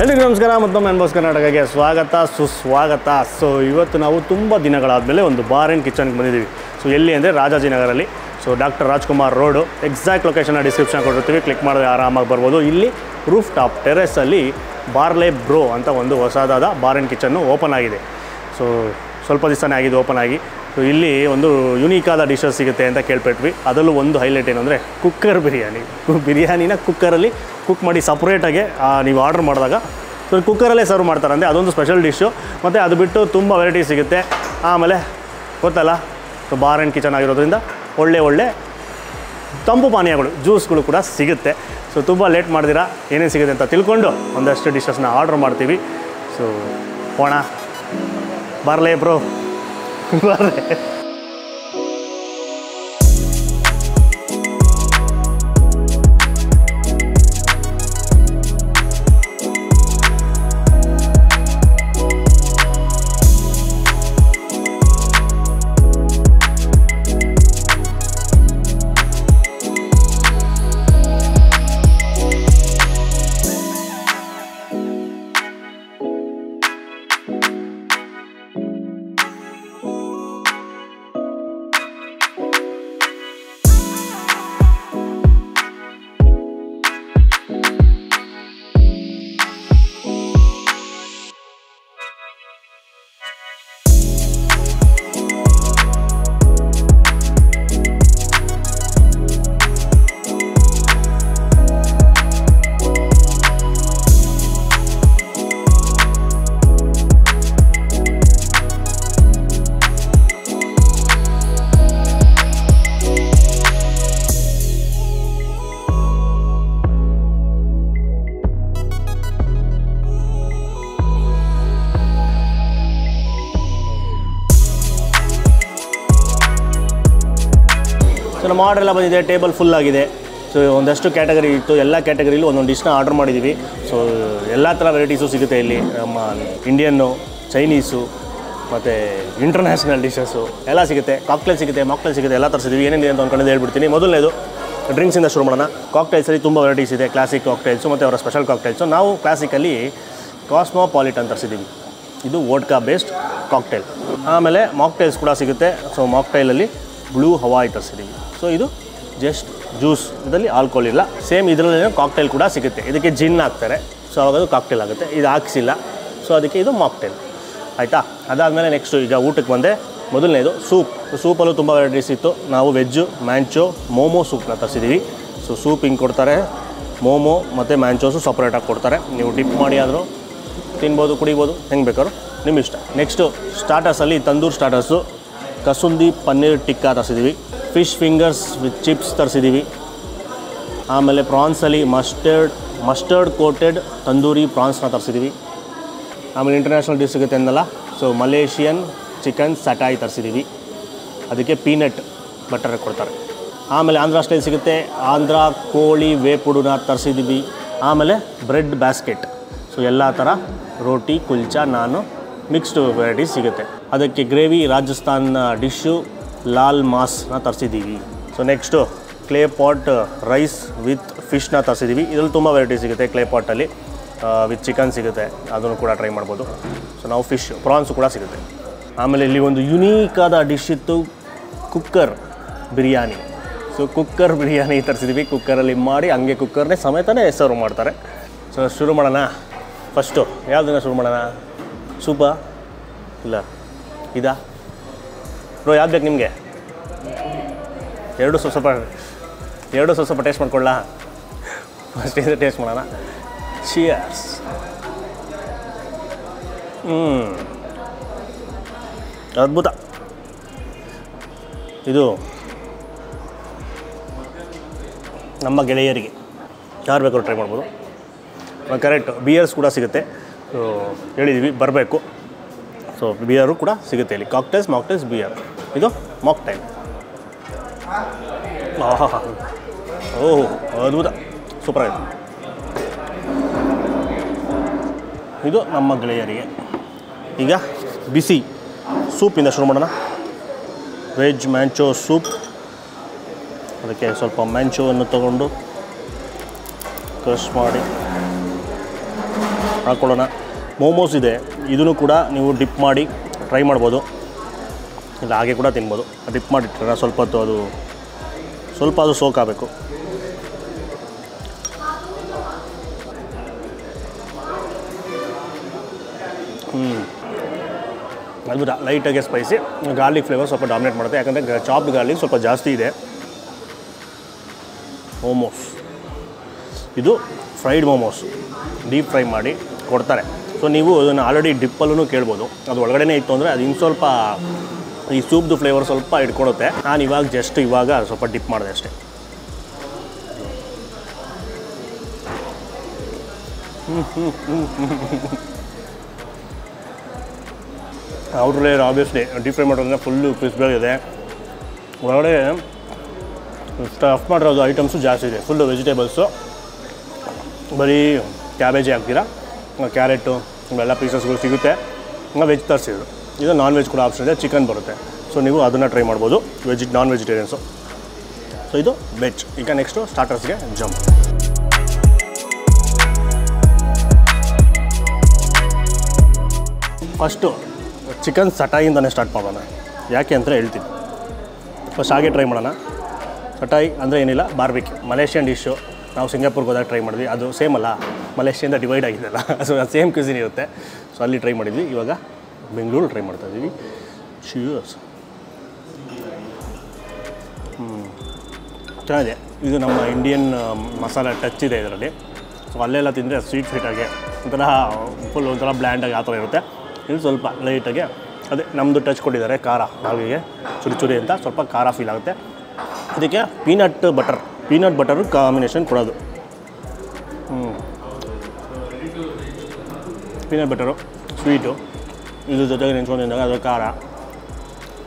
ಎಲ್ರಿಗೂ ನಮಸ್ಕಾರ. ಮತ್ತೊಮ್ಮೆ ಅನ್ಬಾಸ್ ಕರ್ನಾಟಕಕ್ಕೆ ಸ್ವಾಗತ ಸುಸ್ವಾಗತ. ಸೊ ಇವತ್ತು ನಾವು ತುಂಬ ದಿನಗಳಾದಮೇಲೆ ಒಂದು ಬಾರ್ ಆ್ಯಂಡ್ ಕಿಚನ್ಗೆ ಬಂದಿದ್ದೀವಿ. ಸೊ ಎಲ್ಲಿ ಅಂದರೆ ರಾಜಾಜಿನಗರಲ್ಲಿ. So doctor Rajkumar road. Exact ಲೊಕೇಶನ್ನ ಡಿಸ್ಕ್ರಿಪ್ಷನ್ ಕೊಟ್ಟಿರ್ತೀವಿ, ಕ್ಲಿಕ್ ಮಾಡಿದ್ರೆ ಆರಾಮಾಗಿ ಬರ್ಬೋದು. ಇಲ್ಲಿ ರೂಫ್ ಟಾಪ್ ಟೆರೆಸಲ್ಲಿ ಬಾರ್ಲೆ ಬ್ರೋ ಅಂತ ಒಂದು ಹೊಸದಾದ ಬಾರ್ ಆ್ಯಂಡ್ ಕಿಚನ್ನು ಓಪನ್ ಆಗಿದೆ. ಸೊ ಸ್ವಲ್ಪ ದಿವಸನೇ ಆಗಿದೆ ಓಪನ್ ಆಗಿ. ಸೊ ಇಲ್ಲಿ ಒಂದು ಯುನೀಕಾದ ಡಿಶಸ್ ಸಿಗುತ್ತೆ ಅಂತ ಕೇಳ್ಪಟ್ವಿ. ಅದರಲ್ಲೂ ಒಂದು ಹೈಲೈಟ್ ಏನು ಅಂದರೆ ಕುಕ್ಕರ್ ಬಿರಿಯಾನಿನ ಕುಕ್ಕರಲ್ಲಿ ಕುಕ್ ಮಾಡಿ ಸಪ್ರೇಟಾಗೆ ನೀವು ಆರ್ಡ್ರ್ ಮಾಡಿದಾಗ ಸೊ ಕುಕ್ಕರಲ್ಲೇ ಸರ್ವ್ ಮಾಡ್ತಾರಂತೆ. ಅದೊಂದು ಸ್ಪೆಷಲ್ ಡಿಶ್ಶು. ಮತ್ತು ಅದು ಬಿಟ್ಟು ತುಂಬ ವೆರೈಟಿ ಸಿಗುತ್ತೆ. ಆಮೇಲೆ ಗೊತ್ತಲ್ಲ, ಸೊ ಬಾರ್ ಆ್ಯಂಡ್ ಕಿಚನ್ ಆಗಿರೋದ್ರಿಂದ ಒಳ್ಳೆ ತಂಪು ಪಾನೀಯಗಳು, ಜ್ಯೂಸ್ಗಳು ಕೂಡ ಸಿಗುತ್ತೆ. ಸೊ ತುಂಬ ಲೇಟ್ ಮಾಡ್ದಿರಾ ಏನೇನು ಸಿಗುತ್ತೆ ಅಂತ ತಿಳ್ಕೊಂಡು ಒಂದಷ್ಟು ಡಿಶಸ್ನ ಆರ್ಡ್ರ್ ಮಾಡ್ತೀವಿ. ಸೊ ಹೋಣ ಬಾರ್ಲೆ ಬ್ರೋ ಬಾರ್ಲೆ. ಸೊ ನಮ್ಮ ಆರ್ಡ್ರ್ ಎಲ್ಲ ಬಂದಿದೆ, ಟೇಬಲ್ ಫುಲ್ ಆಗಿದೆ. ಸೊ ಒಂದಷ್ಟು ಕ್ಯಾಟಗರಿ ಇತ್ತು, ಎಲ್ಲ ಕ್ಯಾಟಗರಿಲೂ ಒಂದೊಂದು ಡಿಶ್ನ ಆರ್ಡ್ರ್ ಮಾಡಿದ್ದೀವಿ. ಸೊ ಎಲ್ಲ ಥರ ವೆರೈಟೀಸು ಸಿಗುತ್ತೆ ಇಲ್ಲಿ. ನಮ್ಮ ಇಂಡಿಯನ್ನು, ಚೈನೀಸು ಮತ್ತು ಇಂಟರ್ನ್ಯಾಷನಲ್ ಡಿಶಸ್ಸು ಎಲ್ಲ ಸಿಗುತ್ತೆ. ಕಾಕ್ಟೇಲ್ ಸಿಗುತ್ತೆ, ಮಾಕ್ಟೇಲ್ ಸಿಗುತ್ತೆ, ಎಲ್ಲ ತರಿಸಿದ್ದೀವಿ. ಏನೇನಿದೆ ಅಂತ ಒಂದು ಕಡೆ ಹೇಳ್ಬಿಡ್ತೀನಿ. ಮೊದಲನೇದು ಡ್ರಿಂಕ್ಸಿಂದ ಶುರು ಮಾಡೋಣ. ಕಾಕ್ಟೇಲ್ಸಲ್ಲಿ ತುಂಬ ವೆರೈಟೀಸ್ ಇದೆ. ಕ್ಲಾಸಿಕ್ ಕಾಕ್ಟೇಲ್ಸು ಮತ್ತು ಅವರ ಸ್ಪೆಷಲ್ ಕಾಕ್ಟೇಲ್ಸು. ನಾವು ಕ್ಲಾಸಿಕಲ್ಲಿ ಕಾಸ್ಮೋಪಾಲಿಟನ್ ತರಿಸಿದ್ದೀವಿ. ಇದು ವೋಡ್ಕಾ ಬೇಸ್ಡ್ ಕಾಕ್ಟೇಲ್. ಆಮೇಲೆ ಮಾಕ್ಟೇಲ್ಸ್ ಕೂಡ ಸಿಗುತ್ತೆ. ಸೊ ಮಾಕ್ಟೈಲಲ್ಲಿ ಬ್ಲೂ ಹವಾಯ್ ತರಿಸಿದ್ದೀವಿ. ಸೊ ಇದು ಜಸ್ಟ್ ಜ್ಯೂಸ್, ಇದರಲ್ಲಿ ಆಲ್ಕೋಹಾಲ್ ಇಲ್ಲ. ಸೇಮ್ ಇದರಲ್ಲಿ ಕಾಕ್ಟೇಲ್ ಕೂಡ ಸಿಗುತ್ತೆ. ಇದಕ್ಕೆ ಜಿನ್ ಹಾಕ್ತಾರೆ, ಸೊ ಅವಾಗ ಅದು ಕಾಕ್ಟೇಲ್ ಆಗುತ್ತೆ. ಇದು ಹಾಕ್ಸಿಲ್ಲ, ಸೊ ಅದಕ್ಕೆ ಇದು ಮಾಕ್ಟೇಲ್. ಆಯಿತಾ? ಅದಾದಮೇಲೆ ನೆಕ್ಸ್ಟು ಈಗ ಊಟಕ್ಕೆ ಬಂದೆ. ಮೊದಲನೇದು ಸೂಪಲ್ಲೂ ತುಂಬ ವೆರೈಟೀಸ್ ಇತ್ತು. ನಾವು ವೆಜ್ಜು, ಮ್ಯಾಂಚೋ, ಮೋಮೋ ಸೂಪ್ನ ತರಿಸಿದ್ದೀವಿ. ಸೊ ಸೂಪ್ ಹಿಂಗೆ ಕೊಡ್ತಾರೆ, ಮೋಮೋ ಮತ್ತು ಮ್ಯಾಂಚೋಸು ಸಪ್ರೇಟಾಗಿ ಕೊಡ್ತಾರೆ. ನೀವು ಡಿಪ್ ಮಾಡಿ ಆದರೂ ತಿನ್ಬೋದು, ಕುಡಿಬೋದು, ಹೆಂಗೆ ಬೇಕಾದ್ರು ನಿಮ್ಮ ಇಷ್ಟ. ನೆಕ್ಸ್ಟು ಸ್ಟಾರ್ಟರ್ಸಲ್ಲಿ ತಂದೂರ್ ಸ್ಟಾರ್ಟರ್ಸು, ಕಸೂಂದಿ ಪನ್ನೀರ್ ಟಿಕ್ಕಾ ತರಿಸಿದ್ದೀವಿ. ಫಿಶ್ ಫಿಂಗರ್ಸ್ ವಿತ್ ಚಿಪ್ಸ್ ತರಿಸಿದ್ದೀವಿ. ಆಮೇಲೆ ಪ್ರಾನ್ಸಲ್ಲಿ ಮಸ್ಟರ್ಡ್ ಕೋಟೆಡ್ ತಂದೂರಿ ಪ್ರಾನ್ಸ್ನ ತರಿಸಿದ್ದೀವಿ. ಆಮೇಲೆ ಇಂಟರ್ನ್ಯಾಷನಲ್ ಡಿಶ್ ಸಿಗುತ್ತೆ ಅಂದಲ್ಲ, ಸೊ ಮಲೇಷಿಯನ್ ಚಿಕನ್ ಸಟಾಯ್ ತರಿಸಿದ್ದೀವಿ. ಅದಕ್ಕೆ ಪೀನಟ್ ಬಟರ್ ಕೊಡ್ತಾರೆ. ಆಮೇಲೆ ಆಂಧ್ರ ಸ್ಟೈಲ್ ಸಿಗುತ್ತೆ, ಆಂಧ್ರ ಕೋಳಿ ವೇಪುಡುನ ತರಿಸಿದ್ದೀವಿ. ಆಮೇಲೆ ಬ್ರೆಡ್ ಬ್ಯಾಸ್ಕೆಟ್, ಸೊ ಎಲ್ಲ ಥರ ರೋಟಿ, ಕುಲ್ಚಾ, ನಾನು ಮಿಕ್ಸ್ಡ್ ವೆರೈಟೀಸ್ ಸಿಗುತ್ತೆ. ಅದಕ್ಕೆ ಗ್ರೇವಿ ರಾಜಸ್ಥಾನ್ ಡಿಶ್ಶು ಲಾಲ್ ಮಾಸ್ನ ತರಿಸಿದ್ದೀವಿ. So next clay pot rice with ಫಿಶ್ನ ತರಿಸಿದ್ದೀವಿ. ಇದರಲ್ಲಿ ತುಂಬ ವೆರೈಟೀಸ್ ಸಿಗುತ್ತೆ. ಕ್ಲೇ ಪಾಟಲ್ಲಿ ವಿತ್ ಚಿಕನ್ ಸಿಗುತ್ತೆ, ಅದನ್ನು ಕೂಡ ಟ್ರೈ ಮಾಡ್ಬೋದು. ಸೊ ನಾವು ಫಿಶ್ ಪ್ರಾನ್ಸು ಕೂಡ ಸಿಗುತ್ತೆ. ಆಮೇಲೆ ಇಲ್ಲಿ ಒಂದು ಯುನೀಕಾದ ಡಿಶ್ ಇತ್ತು, cooker biryani. So cooker biryani ತರಿಸಿದ್ದೀವಿ. ಕುಕ್ಕರಲ್ಲಿ ಮಾಡಿ ಹಂಗೆ ಕುಕ್ಕರ್ನೇ ಸಮೇತನೇ ಸರ್ವ್ ಮಾಡ್ತಾರೆ. ಸೊ ಶುರು ಮಾಡೋಣ. ಫಸ್ಟು ಯಾವುದನ್ನು ಶುರು ಮಾಡೋಣ? ಸೂಪಾ ಇಲ್ಲ ಇದಾ ಬ್ರೋ? ಯಾವ್ದು ಬೇಕು ನಿಮಗೆ? ಎರಡು ಸ್ವಲ್ಪ ಟೇಸ್ಟ್ ಮಾಡ್ಕೊಳ್ಳ. ಫಸ್ಟ್ ಇದು ಟೇಸ್ಟ್ ಮಾಡೋಣ. ಚಿಯರ್ಸ್. ಅದ್ಭುತ. ಇದು ನಮ್ಮ ಗೆಳೆಯರಿಗೆ ಯಾರು ಬೇಕಾದ್ರೂ ಟ್ರೈ ಮಾಡ್ಬೋದು. ಕರೆಕ್ಟ್. ಬಿಯರ್ಸ್ ಕೂಡ ಸಿಗುತ್ತೆ. ಸೊ ಹೇಳಿದ್ವಿ ಬರಬೇಕು. ಸೊ ಬಿಯರು ಕೂಡ ಸಿಗುತ್ತೆ ಇಲ್ಲಿ. Cocktails, mocktails, beer. ಇದು ಮಾಕ್ಟೈಲ್. ಓಹ್ ಅದ್ಭುತ, ಸೂಪರ್ ಆಯಿತು. ಇದು ನಮ್ಮ ಗೆಳೆಯರಿಗೆ. ಈಗ ಬಿಸಿ ಸೂಪಿಂದ ಶುರು ಮಾಡೋಣ. Veg ಮ್ಯಾಂಚೋ soup. ಅದಕ್ಕೆ ಸ್ವಲ್ಪ ಮ್ಯಾಂಚೋವನ್ನು ತಗೊಂಡು ಕ್ರಶ್ ಮಾಡಿ ಹಾಕ್ಕೊಳ್ಳೋಣ. ಮೋಮೋಸ್ ಇದೆ, ಇದನ್ನು ಕೂಡ ನೀವು ಡಿಪ್ ಮಾಡಿ ಟ್ರೈ ಮಾಡ್ಬೋದು, ಇಲ್ಲ ಹಾಗೆ ಕೂಡ ತಿನ್ಬೋದು. ಡಿಪ್ ಮಾಡಿಟ್ರೆ ಸ್ವಲ್ಪ ಹೊತ್ತು ಅದು ಸೋಕ್ ಆಗಬೇಕು. ಅದು ಲೈಟಾಗಿ ಸ್ಪೈಸಿ, ಗಾರ್ಲಿಕ್ ಫ್ಲೇವರ್ ಸ್ವಲ್ಪ ಡಾಮಿನೇಟ್ ಮಾಡುತ್ತೆ, ಯಾಕಂದರೆ ಚಾಪ್ಡ್ ಗಾರ್ಲಿಕ್ ಸ್ವಲ್ಪ ಜಾಸ್ತಿ ಇದೆ. ಮೋಮೋಸ್ ಇದು ಫ್ರೈಡ್ ಮೋಮೋಸ್, ಡೀಪ್ ಫ್ರೈ ಮಾಡಿ ಕೊಡ್ತಾರೆ. ಸೊ ನೀವು ಅದನ್ನು ಆಲ್ರೆಡಿ ಡಿಪ್ಪಲ್ಲೂ ಕೇಳ್ಬೋದು. ಅದು ಒಳಗಡೆ ಇತ್ತು ಅಂದರೆ ಅದು ಇನ್ನು ಸ್ವಲ್ಪ ಈ ಸೂಪ್ದು ಫ್ಲೇವರ್ ಸ್ವಲ್ಪ ಇಟ್ಕೊಳುತ್ತೆ. ನಾನು ಇವಾಗ ಸ್ವಲ್ಪ ಡಿಪ್ ಮಾಡಿದೆ ಅಷ್ಟೇ. Outer layer obviously deep fry ಮಾಡೋದ್ರಿಂದ ಫುಲ್ಲು ಕ್ರಿಸ್ಪಿಯಾಗಿದೆ. ಒಳಗಡೆ ಸ್ಟಫ್ ಮಾಡಿರೋದು ಐಟಮ್ಸು ಜಾಸ್ತಿ ಇದೆ, ಫುಲ್ಲು ವೆಜಿಟೇಬಲ್ಸು, ಬರೀ ಕ್ಯಾಬೇಜೇ ಹಾಕ್ತೀರಾ, ಕ್ಯಾರೆಟು ಇವೆಲ್ಲ ಪೀಸಸ್ಗಳು ಸಿಗುತ್ತೆ. ವೆಜ್ ತರಿಸಿದ್ರು. ಇದು ನಾನ್ ವೆಜ್ ಕೂಡ ಆಪ್ಷನ್ ಇದೆ, ಚಿಕನ್ ಬರುತ್ತೆ. ಸೊ ನೀವು ಅದನ್ನು ಟ್ರೈ ಮಾಡ್ಬೋದು, ನಾನ್ ವೆಜಿಟೇರಿಯನ್ಸು. ಸೊ ಇದು ವೆಜ್. ಈಗ next ಸ್ಟಾರ್ಟರ್ಸ್ಗೆ jump. First chicken ಸಟಾಯಿಂದನೇ start ಮಾಡೋಣ. ಯಾಕೆ ಅಂತ ಹೇಳ್ತೀನಿ. ಫಸ್ಟ್ ಹಾಗೆ ಟ್ರೈ ಮಾಡೋಣ. ಸಟಾಯಿ ಅಂದರೆ ಏನಿಲ್ಲ, ಬಾರ್ಬಿಕ್ಯೂ ಮಲೇಷಿಯನ್ ಡಿಶ್ಶು. ನಾವು ಸಿಂಗಾಪುರ್ಗೆ ಹೋದಾಗ ಟ್ರೈ ಮಾಡಿದ್ವಿ, ಅದು ಸೇಮ್ ಅಲ್ಲ, ಮಲೇಷಿಯಿಂದ ಡಿವೈಡ್ ಆಗಿದೆಯಲ್ಲ, ಸೊ ಅದು ಸೇಮ್ ಕ್ಯೂಸಿನ್ ಇರುತ್ತೆ. ಸೊ ಅಲ್ಲಿ ಟ್ರೈ ಮಾಡಿದ್ವಿ. ಇವಾಗ ಬೆಂಗಳೂರು ಟ್ರೈ ಮಾಡ್ತಾಯಿದ್ದೀವಿ. ಶ್ಯೂರ್ಸ್. ಚೆನ್ನಾಗಿದೆ. ಇದು ನಮ್ಮ ಇಂಡಿಯನ್ ಮಸಾಲೆ ಟಚ್ ಇದೆ ಇದರಲ್ಲಿ. ಸೊ ಅಲ್ಲೆಲ್ಲ ತಿಂದರೆ ಸ್ವೀಟಾಗಿ ಒಂಥರ ಬ್ಲ್ಯಾಂಡಾಗಿ ಆ ಥರ ಇರುತ್ತೆ. ಇದು ಸ್ವಲ್ಪ ಲೈಟಾಗಿ ಅದೇ ನಮ್ಮದು ಟಚ್ ಕೊಟ್ಟಿದ್ದಾರೆ, ಖಾರ ನಾವಿಗೆ ಚುರಿ ಅಂತ ಸ್ವಲ್ಪ ಖಾರ ಫೀಲ್ ಆಗುತ್ತೆ. ಇದಕ್ಕೆ ಪೀನಟ್ ಬಟರು ಕಾಂಬಿನೇಷನ್ ಕೊಡೋದು. ಪೀನಟ್ ಬಟರು ಸ್ವೀಟು ಇದ್ರ ಜೊತೆಗೆ ನೆಂಚ್ಕೊಂಡಿದ್ದಾಗ ಅದು ಖಾರ,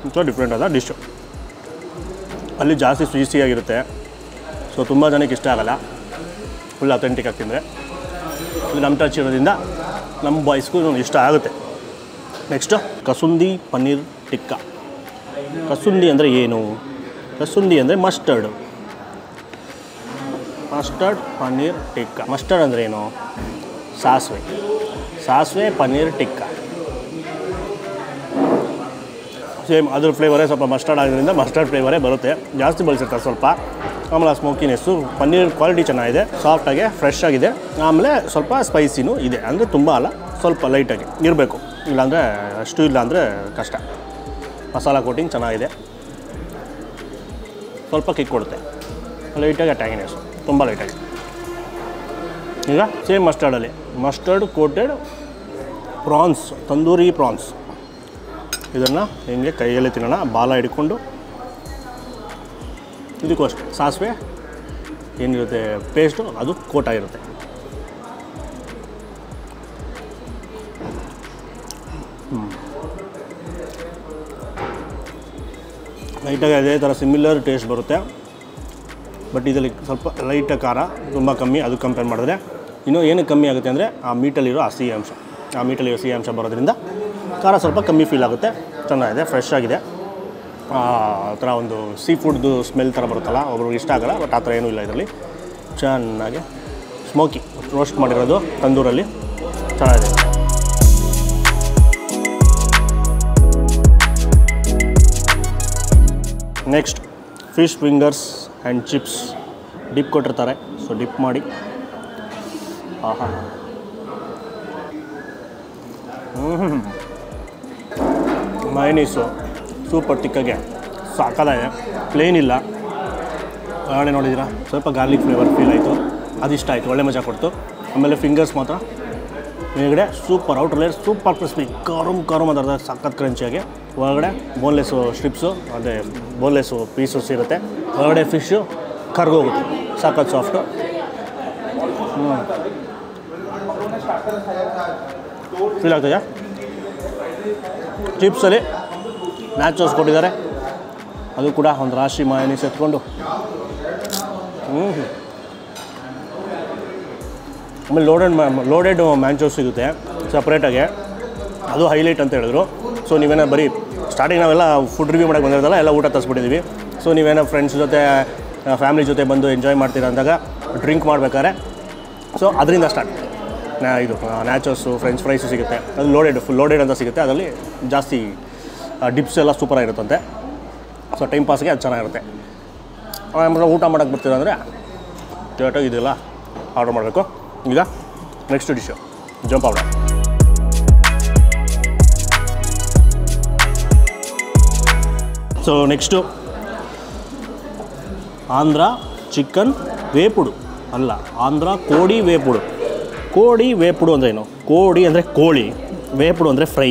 ಸ್ವಲ್ಪ ಡಿಫ್ರೆಂಟ್ ಆದ ಡಿಶ್ಶು. ಅಲ್ಲಿ ಜಾಸ್ತಿ ಸ್ವೀಸಿಯಾಗಿರುತ್ತೆ. ಸೊ ತುಂಬ ಜನಕ್ಕೆ ಇಷ್ಟ ಆಗೋಲ್ಲ, ಫುಲ್ ಅಥೆಂಟಿಕ್ ಆಗಿ ತಿಂದರೆ. ಇದು ನಮ್ಮ ಟಚ್ ಇರೋದ್ರಿಂದ ನಮ್ಮ ಬಾಯ್ಸ್ಗೂ ಇಷ್ಟ ಆಗುತ್ತೆ. ನೆಕ್ಸ್ಟು ಕಸೂಂದಿ ಪನ್ನೀರ್ ಟಿಕ್ಕಾ. ಕಸೂಂದಿ ಅಂದರೆ ಏನು? ಕಸೂಂದಿ ಅಂದರೆ ಮಸ್ಟರ್ಡ್ ಪನ್ನೀರ್ ಟಿಕ್ಕಾ. ಮಸ್ಟರ್ಡ್ ಅಂದರೆ ಏನು? ಸಾಸಿವೆ ಪನ್ನೀರ್ ಟಿಕ್ಕಾ. ಸೇಮ್ ಅದ್ರ ಫ್ಲೇವರೇ ಸ್ವಲ್ಪ ಮಸ್ಟರ್ಡ್ ಆಗೋದ್ರಿಂದ ಮಸ್ಟರ್ಡ್ ಫ್ಲೇವರೇ ಬರುತ್ತೆ. ಜಾಸ್ತಿ ಬಳಸಿರ್ತಾರೆ ಸ್ವಲ್ಪ. ಆಮೇಲೆ ಆ ಸ್ಮೋಕಿನೆಸ್ಸು, ಪನ್ನೀರ್ ಕ್ವಾಲಿಟಿ ಚೆನ್ನಾಗಿದೆ, ಸಾಫ್ಟಾಗಿ ಫ್ರೆಶ್ ಆಗಿದೆ. ಆಮೇಲೆ ಸ್ವಲ್ಪ ಸ್ಪೈಸಿನೂ ಇದೆ, ಅಂದರೆ ತುಂಬ ಅಲ್ಲ, ಸ್ವಲ್ಪ ಲೈಟಾಗಿ ಇರಬೇಕು. ಇಲ್ಲಾಂದರೆ ಅಷ್ಟು ಇಲ್ಲಾಂದರೆ ಕಷ್ಟ. ಮಸಾಲ ಕೋಟಿಂಗ್ ಚೆನ್ನಾಗಿದೆ, ಸ್ವಲ್ಪ ಕಿಕ್ ಕೊಡುತ್ತೆ, ಲೈಟಾಗಿ ಟ್ಯಾಂಗಿನೆಸ್ಸು, ತುಂಬ ಲೈಟಾಗಿ. ಈಗ same mustard coated prawns, tandoori prawns. ಇದನ್ನು ಹಿಂಗೆ ಕೈಯಲ್ಲಿ ತಿನ್ನೋಣ, ಬಾಲ ಹಿಡ್ಕೊಂಡು. ಇದಕ್ಕೂ ಅಷ್ಟೇ ಸಾಸಿವೆ ಏನಿರುತ್ತೆ ಪೇಸ್ಟು, ಅದು ಕೋಟಾಗಿರುತ್ತೆ. ಲೈಟಾಗಿ ಅದೇ ಥರ ಸಿಮಿಲರ್ ಟೇಸ್ಟ್ ಬರುತ್ತೆ. ಬಟ್ ಇದರಲ್ಲಿ ಸ್ವಲ್ಪ ಲೈಟಾಗಿ ಖಾರ ತುಂಬ ಕಮ್ಮಿ, ಅದು ಕಂಪೇರ್ ಮಾಡಿದ್ರೆ. ಇನ್ನೂ ಏನಕ್ಕೆ ಕಮ್ಮಿ ಆಗುತ್ತೆ ಅಂದರೆ ಆ ಮೀಟಲ್ಲಿರೋ ಸಿಹಿ ಅಂಶ ಬರೋದ್ರಿಂದ ಖಾರ ಸ್ವಲ್ಪ ಕಮ್ಮಿ ಫೀಲ್ ಆಗುತ್ತೆ. ಚೆನ್ನಾಗಿದೆ, ಫ್ರೆಶ್ ಆಗಿದೆ. ಆ ಥರ ಒಂದು ಸೀ ಫುಡ್ದು ಸ್ಮೆಲ್ ಥರ ಬರುತ್ತಲ್ಲ, ಒಬ್ರಿಗೆ ಇಷ್ಟ ಆಗೋಲ್ಲ, ಬಟ್ ಆ ಥರ ಏನೂ ಇಲ್ಲ ಇದರಲ್ಲಿ. ಚೆನ್ನಾಗಿ ಸ್ಮೋಕಿ ರೋಸ್ಟ್ ಮಾಡಿರೋದು ತಂದೂರಲ್ಲಿ ಚೆನ್ನಾಗಿದೆ. Next fish fingers and chips dip ಕೊಟ್ಟಿರ್ತಾರೆ. ಸೊ ಡಿಪ್ ಮಾಡಿ, ಆಹಾ, ಮೈನೀಸು ಸೂಪರ್ ತಿಕ್ಕಾಗೆ ಸಾಕಾಗಿದೆ, ಪ್ಲೇನ್ ಇಲ್ಲ. ಹೊರಗಡೆ ನೋಡಿದ್ದೀರಾ ಸ್ವಲ್ಪ ಗಾರ್ಲಿಕ್ ಫ್ಲೇವರ್ ಫೀಲ್ ಆಯಿತು, ಅದಿಷ್ಟ ಆಯಿತು, ಒಳ್ಳೆ ಮಜಾ ಕೊಡ್ತು. ಆಮೇಲೆ ಫಿಂಗರ್ಸ್ ಮಾತ್ರ ಮೇಲ್ಗಡೆ super, outer layer super crispy, ಕರುಮ್ ಅದರ ಸಖತ್ ಕ್ರಂಚಿಯಾಗಿ. ಒಳಗಡೆ ಬೋನ್ಲೆಸ್ಸು ಸ್ಟ್ರಿಪ್ಸು, ಅದೇ ಬೋನ್ಲೆಸ್ಸು ಪೀಸಸ್ ಇರುತ್ತೆ. ಒಳಗಡೆ ಫಿಶ್ಶು ಕರ್ಗೋಗುತ್ತೆ, ಸಖತ್ ಸಾಫ್ಟು. ಫೀಲ್ ಆಗ್ತದೆ. ಚಿಪ್ಸಲ್ಲಿ ನ್ಯಾಚೋಸ್ ಕೊಟ್ಟಿದ್ದಾರೆ, ಅದು ಕೂಡ ಒಂದು ರಾಶಿ ಮಯೋನೀಸ್ ಎತ್ಕೊಂಡು. ಆಮೇಲೆ ಲೋಡೆಡ್ ಮ್ಯಾಂಚೋಸ್ ಸಿಗುತ್ತೆ ಸಪ್ರೇಟಾಗಿ, ಅದು ಹೈಲೈಟ್ ಅಂತ ಹೇಳಿದ್ರು. ಸೊ ನೀವೇನೋ ಬರೀ ಸ್ಟಾರ್ಟಿಂಗ್ ನಾವೆಲ್ಲ ಫುಡ್ ರಿವ್ಯೂ ಮಾಡೋಕ್ಕೆ ಬಂದಿರೋದಲ್ಲ, ಎಲ್ಲ ಊಟ ತರಿಸ್ಬಿಟ್ಟಿದ್ದೀವಿ. ಸೊ ನೀವೇನೋ ಫ್ರೆಂಡ್ಸ್ ಜೊತೆ ಫ್ಯಾಮಿಲಿ ಜೊತೆ ಬಂದು ಎಂಜಾಯ್ ಮಾಡ್ತೀರಾ ಅಂದಾಗ ಡ್ರಿಂಕ್ ಮಾಡ್ಬೇಕಾದ್ರೆ ಸೊ ಅದರಿಂದ ಸ್ಟಾರ್ಟ್. ಇದು ನ್ಯಾಚೋಸು ಫ್ರೆಂಚ್ ಫ್ರೈಸು ಸಿಗುತ್ತೆ. ಅದು ಫುಲ್ ಲೋಡೆಡ್ ಅಂತ ಸಿಗುತ್ತೆ. ಅದರಲ್ಲಿ ಜಾಸ್ತಿ ಡಿಪ್ಸ್ ಎಲ್ಲ ಸೂಪರಾಗಿರುತ್ತಂತೆ. ಸೊ ಟೈಮ್ ಪಾಸ್ಗೆ ಅದು ಚೆನ್ನಾಗಿರುತ್ತೆ. ಆಮೇಲೆ ಊಟ ಮಾಡೋಕ್ಕೆ ಬರ್ತೀರ ಅಂದರೆ ಡೈರೆಕ್ಟಾಗಿ ಇದೆಲ್ಲ ಆರ್ಡ್ರ್ ಮಾಡಬೇಕು. ಈಗ next dish jump out. So next Andhra chicken vepudu ಅಲ್ಲ, ಆಂಧ್ರ ಕೋಡಿ ವೇಪುಡು. ಕೋಡಿ ವೇಪುಡು ಅಂದರೆ ಏನು? ಕೋಡಿ ಅಂದರೆ ಕೋಳಿ, ವೇಪುಡು ಅಂದರೆ ಫ್ರೈ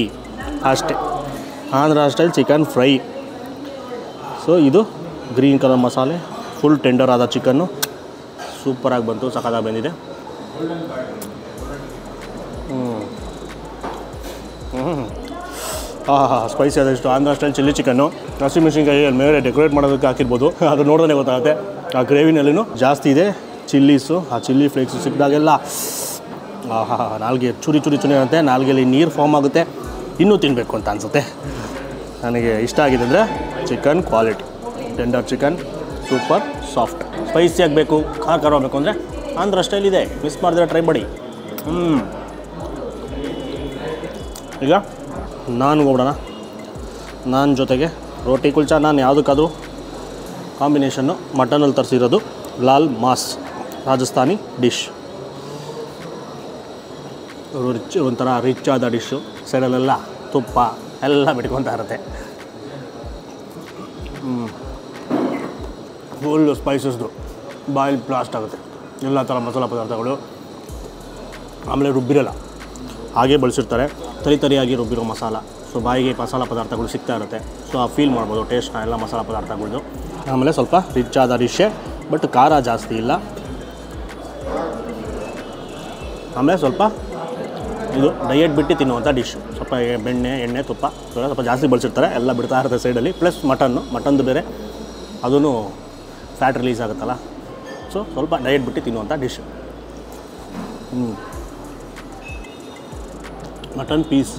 ಅಷ್ಟೇ. Andhra style chicken fry. So ಇದು ಗ್ರೀನ್ ಕಲರ್ ಮಸಾಲೆ, ಫುಲ್ ಟೆಂಡರ್ ಆದ ಚಿಕನ್ನು ಸೂಪರಾಗಿ ಬಂತು, ಸಖತ್ತಾಗಿ ಬಂದಿದೆ. ಸ್ಪೈಸಿ ಆದಷ್ಟು ಆಂಧ್ರ ಸ್ಟೈಲ್ ಚಿಲ್ಲಿ ಚಿಕನ್ನು. ಹಸಿಮೆಣಸಿನ್ಕಾಯಿ ಮೇಲೆ ಡೆಕೋರೇಟ್ ಮಾಡೋದಕ್ಕೆ ಹಾಕಿರ್ಬೋದು, ಅದು ನೋಡಿದ್ರೆ ಗೊತ್ತಾಗುತ್ತೆ. ಆ ಗ್ರೇವಿನಲ್ಲಿನೂ ಜಾಸ್ತಿ ಇದೆ ಚಿಲ್ಲೀಸು. ಆ ಚಿಲ್ಲಿ ಫ್ಲೇಕ್ಸು ಸಿಕ್ಕಿದಾಗೆಲ್ಲ ನಾಲ್ಗೆ ಚುರಿ ಆಗುತ್ತೆ, ನಾಲ್ಗೆಯಲ್ಲಿ ನೀರು ಫಾರ್ಮ್ ಆಗುತ್ತೆ, ಇನ್ನೂ ತಿನ್ನಬೇಕು ಅಂತ ಅನಿಸುತ್ತೆ. ನನಗೆ ಇಷ್ಟ ಆಗಿದೆ ಅಂದರೆ chicken quality, tender chicken, super soft. Spicy ಆಗಬೇಕು, ಖಾರ ಆಗಬೇಕು ಅಂದರೆ ಆಂಧ್ರ ಸ್ಟೈಲ್ ಇದೆ, ಮಿಸ್ ಮಾಡಿದ್ರೆ ಟ್ರೈ ಮಾಡಿ. ಈಗ ನಾನು ಹೋಗ್ಬಿಡೋಣ. ನಾನು ಜೊತೆಗೆ ರೋಟಿ ಕುಲ್ಚಾ. ನಾನು ಯಾವುದಕ್ಕಾದರೂ ಕಾಂಬಿನೇಷನ್ನು ಮಟನಲ್ಲಿ ತರಿಸಿರೋದು ಲಾಲ್ ಮಾಸ್ ರಾಜಸ್ಥಾನಿ ಡಿಶ್. ಒಂಥರ ರಿಚ್ ಆದ ಡಿಶ್ಶು. ಸೈಡಲ್ಲೆಲ್ಲ ತುಪ್ಪ ಎಲ್ಲ ಬಿಟ್ಕೊತಾ ಇರುತ್ತೆ. ಫುಲ್ಲು ಸ್ಪೈಸಸ್ದು ಬಾಯಿಲ್ ಬ್ಲಾಸ್ಟ್ ಆಗುತ್ತೆ. ಎಲ್ಲ ಥರ ಮಸಾಲ ಪದಾರ್ಥಗಳು. ಆಮೇಲೆ ರುಬ್ಬಿರಲ್ಲ, ಹಾಗೇ ಬಳಸಿರ್ತಾರೆ, ತರಿಯಾಗಿ ರುಬ್ಬಿರೋ ಮಸಾಲ. ಸೊ ಬಾಯಿಗೆ ಮಸಾಲ ಪದಾರ್ಥಗಳು ಸಿಗ್ತಾ ಇರುತ್ತೆ. ಸೊ ಆ ಫೀಲ್ ಮಾಡ್ಬೋದು ಟೇಸ್ಟ್ನ ಎಲ್ಲ ಮಸಾಲ ಪದಾರ್ಥಗಳದ್ದು. ಆಮೇಲೆ ಸ್ವಲ್ಪ ರಿಚ್ ಆದ ಡಿಶ್ಶೇ, ಬಟ್ ಖಾರ ಜಾಸ್ತಿ ಇಲ್ಲ. ಆಮೇಲೆ ಸ್ವಲ್ಪ ಇದು ಡಯಟ್ ಬಿಟ್ಟು ತಿನ್ನುವಂಥ ಡಿಶ್ಶು. ಸ್ವಲ್ಪ ಬೆಣ್ಣೆ, ಎಣ್ಣೆ, ತುಪ್ಪ ಸ್ವಲ್ಪ ಜಾಸ್ತಿ ಬಳಸಿರ್ತಾರೆ, ಎಲ್ಲ ಬಿಡ್ತಾ ಇರುತ್ತೆ ಸೈಡಲ್ಲಿ. ಪ್ಲಸ್ ಮಟನ್ದು ಬೇರೆ, ಅದೂ ಫ್ಯಾಟ್ ರಿಲೀಸ್ ಆಗುತ್ತಲ್ಲ. ಸೊ ಸ್ವಲ್ಪ ಡಯಟ್ ಬಿಟ್ಟು ತಿನ್ನುವಂಥ ಡಿಶ್ಶು. ಮಟನ್ ಪೀಸ್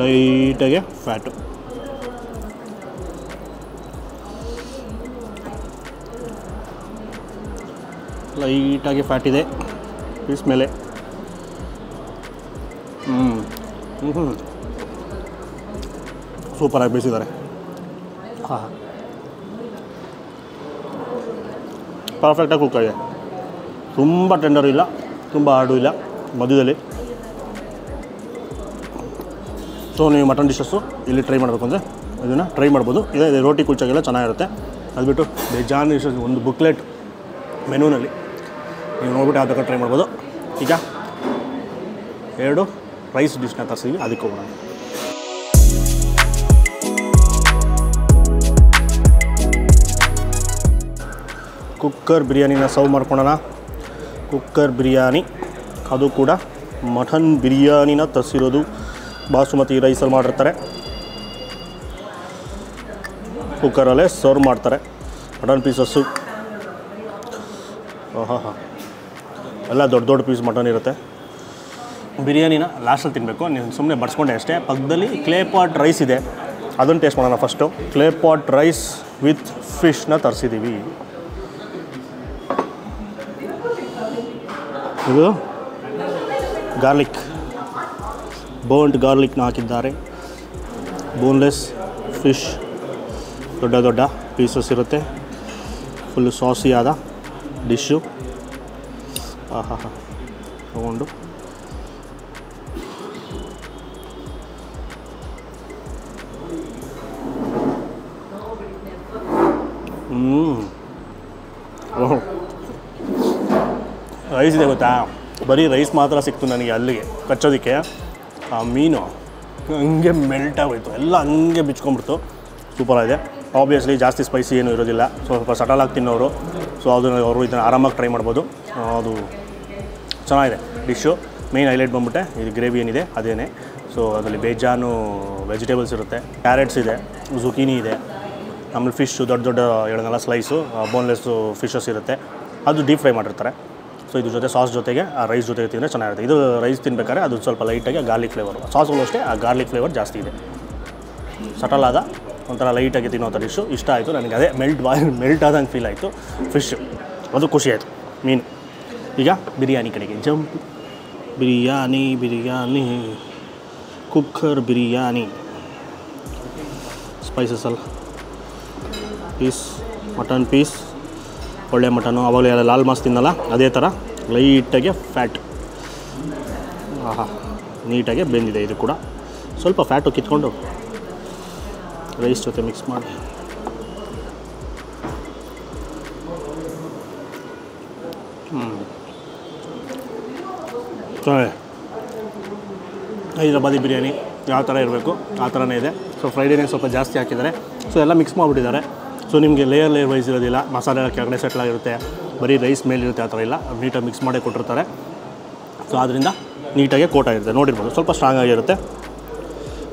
ಲೈಟಾಗೆ ಫ್ಯಾಟು. ಲೈಟಾಗಿ ಫ್ಯಾಟ್ ಇದೆ ಪೀಸ್ ಮೇಲೆ. ಸೂಪರಾಗಿ ಬೇಯಿಸಿದ್ದಾರೆ. ಪರ್ಫೆಕ್ಟಾಗಿ ಕುಕ್ ಆಗಿದೆ. ತುಂಬ ಟೆಂಡರ್ ಇಲ್ಲ, ತುಂಬ ಹಾರ್ಡು ಇಲ್ಲ, ಮಧ್ಯದಲ್ಲಿ. ಸೊ ನೀವು ಮಟನ್ ಡಿಶಸ್ಸು ಇಲ್ಲಿ ಟ್ರೈ ಮಾಡಬೇಕು ಅಂದರೆ ಇದನ್ನು ಟ್ರೈ ಮಾಡ್ಬೋದು. ಇದೇ ರೋಟಿ ಕುಲ್ಚಾಗೆಲ್ಲ ಚೆನ್ನಾಗಿರುತ್ತೆ. ಅದು ಬಿಟ್ಟು ಬೇಜಾನ್ ಡಿಶಸ್ ಒಂದು ಬುಕ್ಲೆಟ್ ಮೆನುನಲ್ಲಿ ನೀವು ನೋಡ್ಬಿಟ್ಟು ಯಾವ ಬೇಕಾದ್ರೆ ಟ್ರೈ ಮಾಡ್ಬೋದು. ಈಗ 2 ರೈಸ್ ಡಿಶ್ನ ತರಿಸಿದ್ವಿ, ಅದಕ್ಕೆ ಹೋಗೋಣ. ಕುಕ್ಕರ್ ಬಿರಿಯಾನಿನ ಸರ್ವ್ ಮಾಡ್ಕೊಳ್ಳೋಣ. ಕುಕ್ಕರ್ ಬಿರಿಯಾನಿ, ಅದು ಕೂಡ ಮಟನ್ ಬಿರಿಯಾನಿನ ತರಿಸಿರೋದು. ಬಾಸುಮತಿ ರೈಸಲ್ಲಿ ಮಾಡಿರ್ತಾರೆ, ಕುಕ್ಕರಲ್ಲೇ ಸರ್ವ್ ಮಾಡ್ತಾರೆ. ಮಟನ್ ಪೀಸಸ್ಸು ಎಲ್ಲ ದೊಡ್ಡ ಪೀಸ್ ಮಟನ್ ಇರುತ್ತೆ. ಬಿರಿಯಾನಿನ ಲಾಸ್ಟಲ್ಲಿ ತಿನ್ನಬೇಕು. ನೀವು ಸುಮ್ಮನೆ ಬಡಿಸ್ಕೊಂಡೆ ಅಷ್ಟೇ. ಪಕ್ಕದಲ್ಲಿ ಕ್ಲೇ ಪಾಟ್ ರೈಸ್ ಇದೆ, ಅದನ್ನು ಟೇಸ್ಟ್ ಮಾಡೋಣ first. Clay pot rice with ಫಿಶ್ನ ತರಿಸಿದ್ದೀವಿ. ಇದು ಗಾರ್ಲಿಕ್, ಬೋನ್ಡ್ ಗಾರ್ಲಿಕ್ನ ಹಾಕಿದ್ದಾರೆ. ಬೋನ್ಲೆಸ್ ಫಿಶ್, ದೊಡ್ಡ ಪೀಸಸ್ ಇರುತ್ತೆ. ಫುಲ್ಲು ಸಾಸಿ ಆದ ಡಿಶ್ಶು. ತಗೊಂಡು ರೈಸ್ ಇದೆ ಗೊತ್ತಾ, ಬರೀ ರೈಸ್ ಮಾತ್ರ ಸಿಕ್ತು ನನಗೆ ಅಲ್ಲಿಗೆ ಕಚ್ಚೋದಕ್ಕೆ. ಆ ಮೀನು ಹಂಗೆ ಮೆಲ್ಟ್ ಆಗೋಯ್ತು, ಎಲ್ಲ ಹಂಗೆ ಬಿಚ್ಕೊಂಡ್ಬಿಡ್ತು. ಸೂಪರಾಗಿದೆ. ಆಬ್ವಿಯಸ್ಲಿ ಜಾಸ್ತಿ ಸ್ಪೈಸಿ ಏನೂ ಇರೋದಿಲ್ಲ, ಸ್ವಲ್ಪ ಸಟಲಾಗಿ ತಿನ್ನೋರು. ಸೊ ಅವರು ಇದನ್ನು ಆರಾಮಾಗಿ ಟ್ರೈ ಮಾಡ್ಬೋದು. ಅದು ಚೆನ್ನಾಗಿದೆ ಡಿಶ್ಶು. ಮೇಯ್ನ್ ಹೈಲೈಟ್ ಬಂದ್ಬಿಟ್ಟೆ ಇದು ಗ್ರೇವಿ ಏನಿದೆ ಅದೇನೆ. ಸೊ ಅದರಲ್ಲಿ ಬೇಜಾನು ವೆಜಿಟೇಬಲ್ಸ್ ಇರುತ್ತೆ, ಕ್ಯಾರೆಟ್ಸ್ ಇದೆ, ಜುಕೀನಿ ಇದೆ, ಆಮೇಲೆ ಫಿಶ್ಶು ದೊಡ್ಡ ಹೇಳಿದ್ನಲ್ಲ ಸ್ಲೈಸು ಬೋನ್ಲೆಸ್ಸು ಫಿಶಸ್ ಇರುತ್ತೆ. ಅದು ಡೀಪ್ ಫ್ರೈ ಮಾಡಿರ್ತಾರೆ. ಸೊ ಇದ್ರ ಜೊತೆ ಸಾಸ್ ಜೊತೆಗೆ ಆ ರೈಸ್ ಜೊತೆಗೆ ತಿಂದರೆ ಚೆನ್ನಾಗಿರುತ್ತೆ. ಇದು ರೈಸ್ ತಿನ್ಬೇಕಾದ್ರೆ ಅದು ಸ್ವಲ್ಪ ಲೈಟಾಗಿ ಗಾರ್ಲಿಕ್ ಫ್ಲೇವರು, ಸಾಸಲ್ಲೂ ಅಷ್ಟೇ ಆ ಗಾರ್ಲಿಕ್ ಫ್ಲೇವರ್ ಜಾಸ್ತಿ ಇದೆ. ಸಟಲಾದ ಒಂಥರ ಲೈಟಾಗಿ ತಿನ್ನೋಂಥ ಡಿಶ್ಶು ಇಷ್ಟ ಆಯಿತು ನನಗೆ. ಅದೇ ಮೆಲ್ಟ್ ಆದಂಗೆ ಫೀಲ್ ಆಯಿತು ಫಿಶ್ಶು, ಅದು ಖುಷಿ ಆಯಿತು. ಮೀನು. ಈಗ ಬಿರಿಯಾನಿ ಕಡೆಗೆ jump. Biryani cooker biryani spices ಅಲ್ಲ ಪೀಸ್ ಮಟನ್ ಪೀಸ್ ಒಳ್ಳೆ ಮಟನು ಆವಾಗಲೇ ಲಾಲ್ ಮಾಸ್ ತಿನ್ನಲ್ಲ ಅದೇ ಥರ ಲೈಟಾಗಿ ಫ್ಯಾಟ್ ಆಹಾ ನೀಟಾಗಿ ಬೆಂದಿದೆ ಇದು ಕೂಡ ಸ್ವಲ್ಪ ಫ್ಯಾಟು ಕಿತ್ಕೊಂಡು ರೈಸ್ ಜೊತೆ ಮಿಕ್ಸ್ ಮಾಡಿ ಹೈದರಾಬಾದಿ ಬಿರಿಯಾನಿ ಯಾವ ಥರ ಇರಬೇಕು ಆ ಥರನೇ ಇದೆ ಸೊ ಫ್ರೈಡೇನೇ ಸ್ವಲ್ಪ ಜಾಸ್ತಿ ಹಾಕಿದ್ದಾರೆ ಸೊ ಎಲ್ಲ ಮಿಕ್ಸ್ ಮಾಡಿಬಿಟ್ಟಿದ್ದಾರೆ ಸೊ ನಿಮಗೆ ಲೇಯರ್ ವೈಸ್ ಇರೋದಿಲ್ಲ ಮಸಾಲೆ ಕೆಳಗಡೆ ಸೆಟ್ಲ್ ಆಗಿರುತ್ತೆ ಬರೀ ರೈಸ್ ಮೇಲಿರುತ್ತೆ ಆ ಥರ ಇಲ್ಲ ನೀಟಾಗಿ ಮಿಕ್ಸ್ ಮಾಡಿ ಕೊಟ್ಟಿರ್ತಾರೆ ಸೊ ಆದ್ದರಿಂದ ನೀಟಾಗಿ ಕೋಟ್ ಆಗಿರುತ್ತೆ ನೋಡಿರ್ಬೋದು ಸ್ವಲ್ಪ ಸ್ಟ್ರಾಂಗ್ ಆಗಿರುತ್ತೆ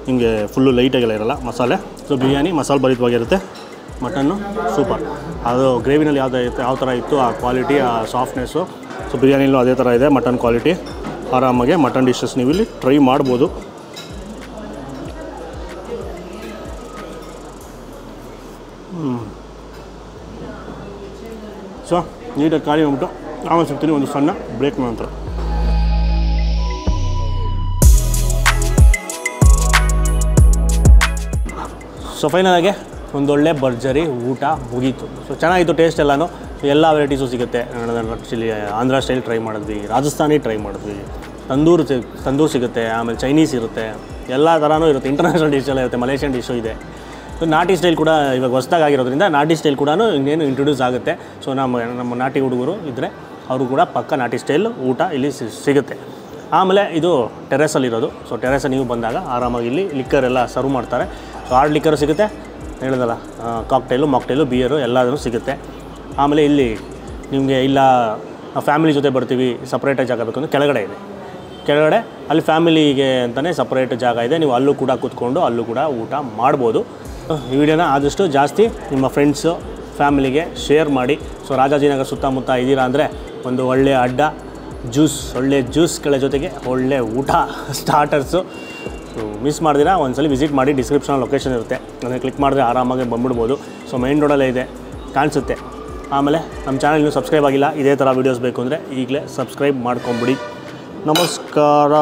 ನಿಮಗೆ ಫುಲ್ಲು ಲೈಟಾಗೆಲ್ಲ ಇರೋಲ್ಲ ಮಸಾಲೆ ಸೊ ಬಿರಿಯಾನಿ ಮಸಾಲೆ ಭರಿತವಾಗಿರುತ್ತೆ ಮಟನ್ನು ಸೂಪರ್ ಅದು ಗ್ರೇವಿನಲ್ಲಿ ಯಾವ ಥರ ಇತ್ತು ಆ ಕ್ವಾಲಿಟಿ ಆ ಸಾಫ್ಟ್ನೆಸ್ಸು ಸೊ ಬಿರಿಯಾನಿಲೂ ಅದೇ ಥರ ಇದೆ ಮಟನ್ ಕ್ವಾಲಿಟಿ ಆರಾಮಾಗಿ ಮಟನ್ ಡಿಶಸ್ ನೀವು ಇಲ್ಲಿ ಟ್ರೈ ಮಾಡ್ಬೋದು ಸೊ ನೀಟಾಗಿ ಖಾಲಿ ಹೋಗ್ಬಿಟ್ಟು ಆಮೇಲೆ ಸಿಗ್ತೀನಿ ಒಂದು ಸಣ್ಣ ಬ್ರೇಕ್ ನಂತರ ಸೊ ಫೈನಲಾಗಿ ಒಂದೊಳ್ಳೆ ಭರ್ಜರಿ ಊಟ ಮುಗೀತು ಸೊ ಚೆನ್ನಾಗಿತ್ತು ಟೇಸ್ಟ್ ಎಲ್ಲನೂ ಎಲ್ಲ ವೆರೈಟೀಸು ಸಿಗುತ್ತೆ ಆ್ಯಕ್ಚುಲಿ ಆಂಧ್ರ ಸ್ಟೈಲ್ ಟ್ರೈ ಮಾಡಿದ್ವಿ ರಾಜಸ್ಥಾನಿ ಟ್ರೈ ಮಾಡಿದ್ವಿ ತಂದೂರು ಸಿಗುತ್ತೆ ಆಮೇಲೆ ಚೈನೀಸ್ ಇರುತ್ತೆ ಎಲ್ಲ ಥರನೂ ಇರುತ್ತೆ ಇಂಟರ್ನ್ಯಾಷನಲ್ ಡಿಶ್ ಎಲ್ಲ ಇರುತ್ತೆ ಮಲೇಷಿಯನ್ ಡಿಶ್ಶು ಇದೆ ಸೊ ನಾಟಿ ಸ್ಟೈಲ್ ಕೂಡ ಇವಾಗ ಹೊಸ್ದಾಗಿ ಆಗಿರೋದ್ರಿಂದ ನಾಟಿ ಸ್ಟೈಲ್ ಕೂಡ ಇನ್ನೇನು ಇಂಟ್ರೊಡ್ಯೂಸ್ ಆಗುತ್ತೆ ಸೊ ನಮ್ಮ ನಾಟಿ ಹುಡುಗರು ಇದ್ದರೆ ಅವರು ಕೂಡ ಪಕ್ಕ ನಾಟಿ ಸ್ಟೈಲ್ ಊಟ ಇಲ್ಲಿ ಸಿಗುತ್ತೆ ಆಮೇಲೆ ಇದು ಟೆರೆಸಲ್ಲಿರೋದು ಸೊ ಟೆರೆಸಲ್ಲಿ ನೀವು ಬಂದಾಗ ಆರಾಮಾಗಿ ಇಲ್ಲಿ ಲಿಕ್ಕರ್ ಎಲ್ಲ ಸರ್ವ್ ಮಾಡ್ತಾರೆ ಸೊ ಹಾರ್ಡ್ ಲಿಕ್ಕರು ಸಿಗುತ್ತೆ ಹೇಳಿದಲ್ಲ ಕಾಕ್ಟೈಲು ಮಾಕ್ಟೈಲು ಬಿಯರು ಎಲ್ಲದೂ ಸಿಗುತ್ತೆ ಆಮೇಲೆ ಇಲ್ಲಿ ನಿಮಗೆ ಇಲ್ಲ ಫ್ಯಾಮಿಲಿ ಜೊತೆ ಬರ್ತೀವಿ ಸಪ್ರೇಟಾಗಿ ಜಾಗ ಬೇಕು ಅಂದರೆ ಕೆಳಗಡೆ ಇದೆ ಕೆಳಗಡೆ ಅಲ್ಲಿ ಫ್ಯಾಮಿಲಿಗೆ ಅಂತಲೇ ಸಪ್ರೇಟ್ ಜಾಗ ಇದೆ ನೀವು ಅಲ್ಲೂ ಕೂಡ ಕೂತ್ಕೊಂಡು ಅಲ್ಲೂ ಕೂಡ ಊಟ ಮಾಡ್ಬೋದು ಈ ವಿಡಿಯೋನ ಆದಷ್ಟು ಜಾಸ್ತಿ ನಿಮ್ಮ ಫ್ರೆಂಡ್ಸು ಫ್ಯಾಮಿಲಿಗೆ ಶೇರ್ ಮಾಡಿ ಸೊ ರಾಜಾಜಿನಗರ ಸುತ್ತಮುತ್ತ ಇದ್ದೀರಾ ಅಂದರೆ ಒಂದು ಒಳ್ಳೆಯ ಅಡ್ಡ ಒಳ್ಳೆ ಜ್ಯೂಸ್ಗಳ ಜೊತೆಗೆ ಒಳ್ಳೆ ಊಟ ಸ್ಟಾರ್ಟರ್ಸು ಸೊ ಮಿಸ್ ಮಾಡ್ದಿರಾ ಒಂದ್ಸಲ ವಿಸಿಟ್ ಮಾಡಿ ಡಿಸ್ಕ್ರಿಪ್ಷನ್ ಲೊಕೇಶನ್ ಇರುತ್ತೆ ಅದನ್ನು ಕ್ಲಿಕ್ ಮಾಡಿದ್ರೆ ಆರಾಮಾಗಿ ಬಂದ್ಬಿಡ್ಬೋದು ಸೊ ಮೈನ್ ರೋಡಲ್ಲೇ ಇದೆ ಕಾಣಿಸುತ್ತೆ ಆಮೇಲೆ ನಮ್ಮ ಚಾನಲ್ ಇನ್ನೂ ಸಬ್ಸ್ಕ್ರೈಬ್ ಆಗಿಲ್ಲ ಇದೇ ಥರ ವೀಡಿಯೋಸ್ ಬೇಕು ಅಂದರೆ ಈಗಲೇ ಸಬ್ಸ್ಕ್ರೈಬ್ ಮಾಡ್ಕೊಂಬಿಡಿ ನಮಸ್ಕಾರ.